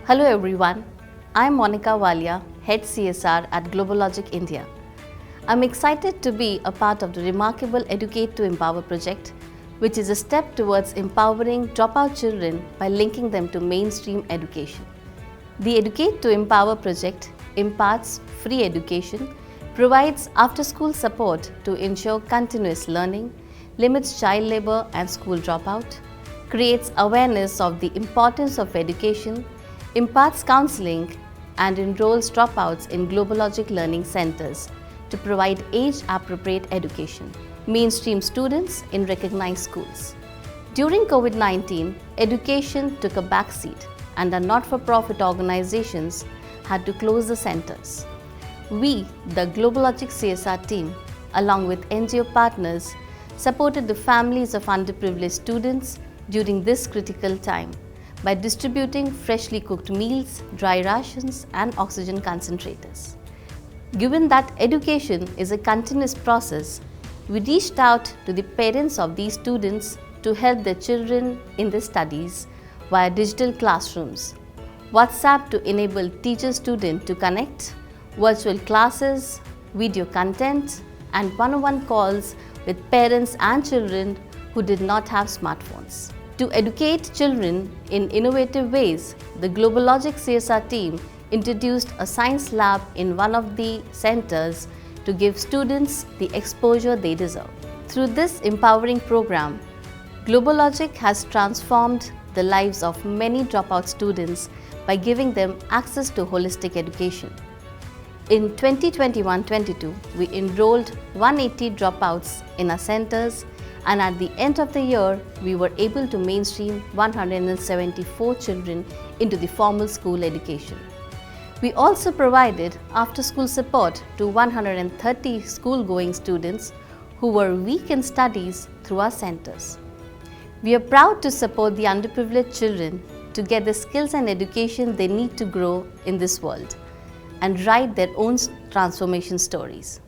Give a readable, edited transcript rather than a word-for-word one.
Hello everyone, I'm Monica Walia, Head CSR at GlobalLogic India. I'm excited to be a part of the remarkable Educate to Empower project, which is a step towards empowering dropout children by linking them to mainstream education. The Educate to Empower project imparts free education, provides after-school support to ensure continuous learning, limits child labor and school dropout, creates awareness of the importance of education, imparts counseling and enrolls dropouts in GlobalLogic learning centers to provide age-appropriate education, mainstream students in recognized schools. During COVID-19, education took a backseat and the not-for-profit organizations had to close the centers. We, the GlobalLogic CSR team, along with NGO partners, supported the families of underprivileged students during this critical time by distributing freshly cooked meals, dry rations and oxygen concentrators. Given that education is a continuous process, we reached out to the parents of these students to help their children in their studies via digital classrooms, WhatsApp to enable teacher-student to connect, virtual classes, video content and one-on-one calls with parents and children who did not have smartphones. To educate children in innovative ways, the GlobalLogic CSR team introduced a science lab in one of the centers to give students the exposure they deserve. Through this empowering program, GlobalLogic has transformed the lives of many dropout students by giving them access to holistic education. In 2021-22, we enrolled 180 dropouts in our centers, and at the end of the year, we were able to mainstream 174 children into the formal school education. We also provided after-school support to 130 school-going students who were weak in studies through our centers. We are proud to support the underprivileged children to get the skills and education they need to grow in this world and write their own transformation stories.